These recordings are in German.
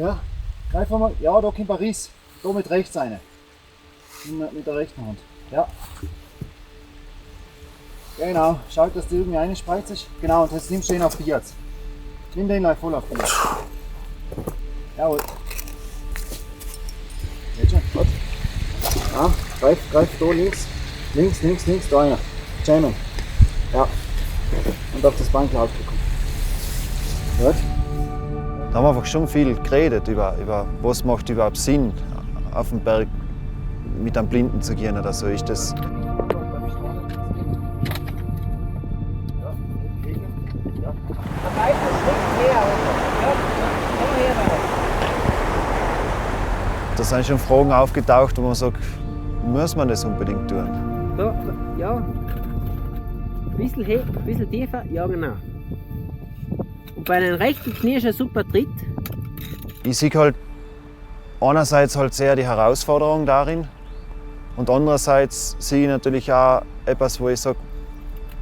Ja, greif mal. Ja, da kommt Paris. Da mit rechts eine. Mit der rechten Hand. Ja. Genau, schaut, dass du irgendwie einspreizest. Genau, und jetzt nimmst du ihn auf die jetzt. Nimm den gleich voll auf die jetzt. Jawohl. Jetzt schon, gut. Ja, greif da links. Links, da einer. Jammen. Ja. Und auf das Bein draufdrücken. Gut. Da haben wir einfach schon viel geredet über was macht überhaupt Sinn, auf den Berg mit einem Blinden zu gehen oder so. Ist das Da sind schon Fragen aufgetaucht, wo man sagt, muss man das unbedingt tun? Ja. Ein bisschen tiefer, ja genau. Und bei einem rechten Knie ist ein super Tritt. Ich sehe halt einerseits halt sehr die Herausforderung darin und andererseits sehe ich natürlich auch etwas, wo ich sage,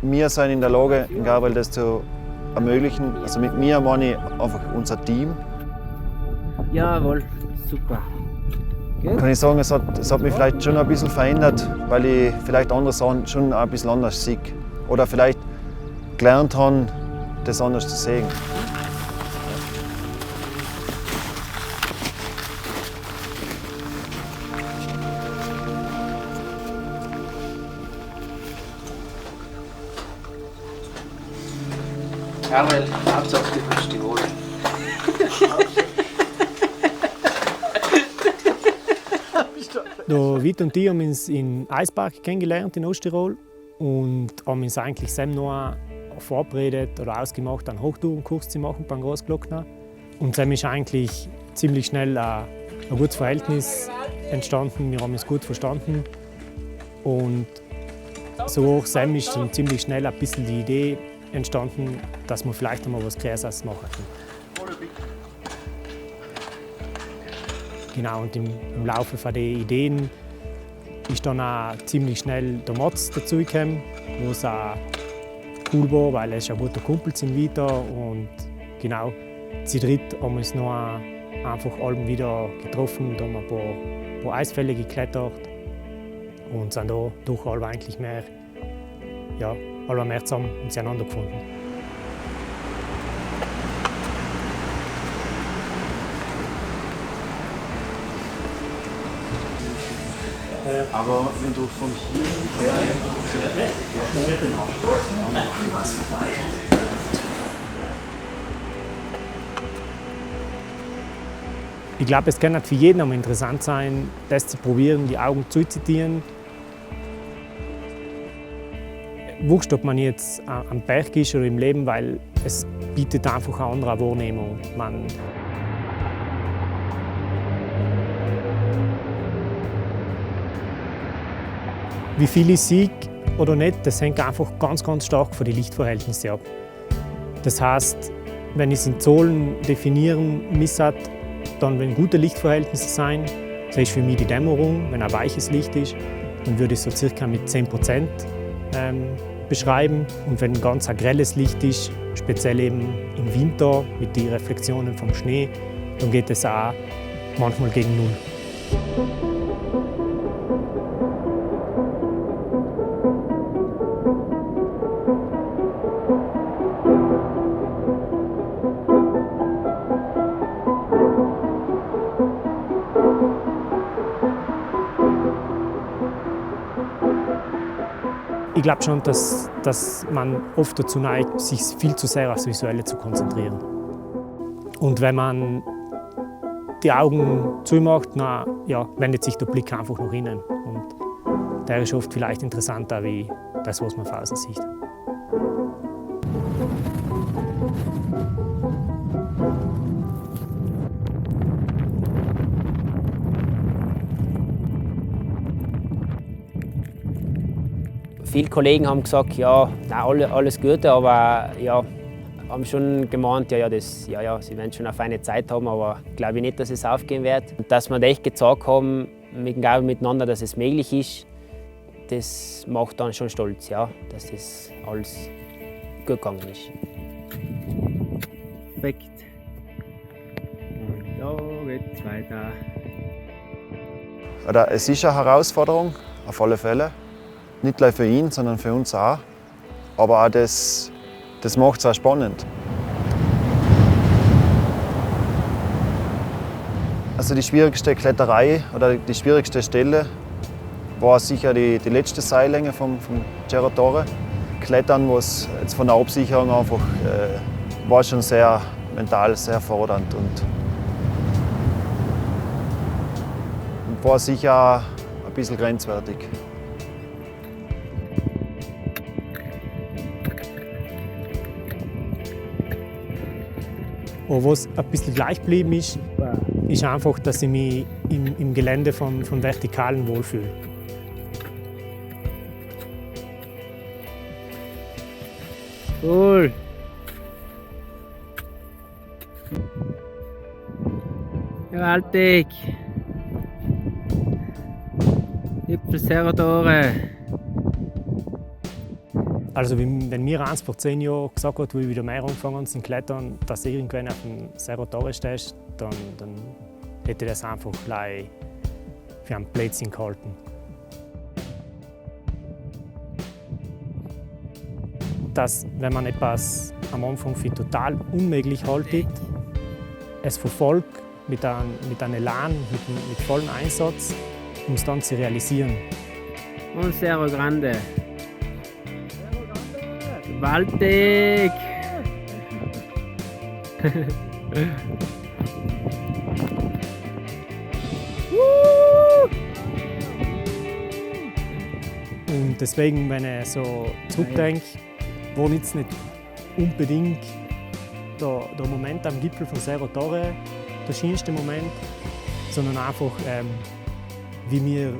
wir sind in der Lage, Gabriel das zu ermöglichen. Also mit mir meine ich einfach unser Team. Jawohl, super. Kann ich sagen, es hat mich vielleicht schon ein bisschen verändert, weil ich vielleicht andere Sachen schon ein bisschen anders sehe. Oder vielleicht gelernt habe, das anders zu sehen. Gabriel, Hauptsache du hast die wohl. Der Vitto und ich haben uns in Eispark kennengelernt in Osttirol und haben uns eigentlich selbst noch vorbereitet oder ausgemacht, einen Hochtourenkurs zu machen beim Großglockner. Und dann ist eigentlich ziemlich schnell ein gutes Verhältnis entstanden. Wir haben uns gut verstanden. Und so Sam ist dann ziemlich schnell ein bisschen die Idee entstanden, dass wir vielleicht einmal was Größeres machen können. Genau, und im Laufe von den Ideen ist dann auch ziemlich schnell der Motz dazugekommen, wo es auch cool war, weil er ist ein guter Kumpel in Vitto. Und genau, zu dritt haben wir uns noch einfach alle wieder getroffen und haben ein paar Eisfälle geklettert und sind da durch alle eigentlich mehr, ja, alle mehr zusammen und zueinander gefunden. Aber wenn du von hier her Ich glaube, es kann nicht für jeden einmal interessant sein, das zu probieren, die Augen zuzutieren. Wurscht, ob man jetzt am Berg ist oder im Leben, weil es bietet einfach eine andere Wahrnehmung. Wie viel ich sehe oder nicht, das hängt einfach ganz, ganz stark von den Lichtverhältnissen ab. Das heißt, wenn ich es in Zahlen definieren müsste, dann, wenn gute Lichtverhältnisse sein, das ist für mich die Dämmerung, wenn ein weiches Licht ist, dann würde ich so circa mit 10% beschreiben. Und wenn ganz ein grelles Licht ist, speziell eben im Winter mit den Reflexionen vom Schnee, dann geht es auch manchmal gegen 0. Ich glaube schon, dass man oft dazu neigt, sich viel zu sehr aufs Visuelle zu konzentrieren. Und wenn man die Augen zumacht, wendet sich der Blick einfach nach innen. Und der ist oft vielleicht interessanter wie das, was man von außen sieht. Viele Kollegen haben gesagt, ja, alles Gute, aber ja, haben schon gemeint, sie werden schon eine feine Zeit haben, aber glaube ich nicht, dass es aufgehen wird. Und dass wir echt gezeigt haben, mit dem Gabriel miteinander, dass es möglich ist, das macht dann schon stolz, ja, dass das alles gut gegangen ist. Perfekt. Ja, Da geht's weiter. Oder es ist eine Herausforderung, auf alle Fälle. Nicht nur für ihn, sondern für uns auch. Aber auch das macht es auch spannend. Also die schwierigste Kletterei oder die schwierigste Stelle war sicher die letzte Seillänge vom Cerro Torre. Klettern, was jetzt von der Absicherung einfach war schon sehr mental sehr fordernd und war sicher ein bisschen grenzwertig. Aber was ein bisschen gleich geblieben ist, ist einfach, dass ich mich im Gelände von Vertikalen wohlfühle. Cool. Gewaltig. Gipfel Cerro Torre. Also wenn mir eins vor 10 Jahren gesagt hat, wo ich wieder mehr angefangen habe zu klettern, dass du irgendwann auf dem Cerro Torre stehst, dann hätte ich das einfach gleich für einen Blödsinn gehalten. Dass, wenn man etwas am Anfang für total unmöglich hält, es verfolgt mit einem Elan, mit vollem Einsatz, um es dann zu realisieren. Und Cerro Grande. Gewaltig! Und deswegen, wenn ich so zurückdenke, war jetzt nicht unbedingt der Moment am Gipfel von Cerro Torre der schönste Moment, sondern einfach, wie wir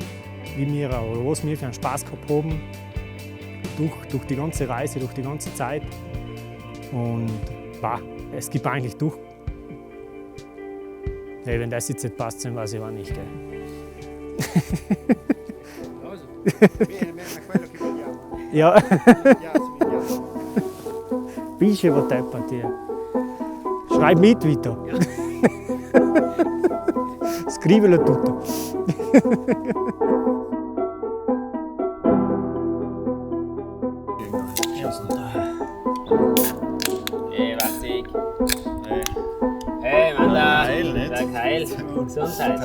oder was wir für einen Spaß gehabt haben durch die ganze Reise, durch die ganze Zeit. Und es gibt eigentlich durch. Hey, wenn das jetzt nicht passt, dann weiß ich auch nicht. Gell? Ja. Bisce deppert hier. Schreib mit, Vitto. Scrivilo tutto. Hey, Mann, da. Heil, nicht? Heil. Gesundheit.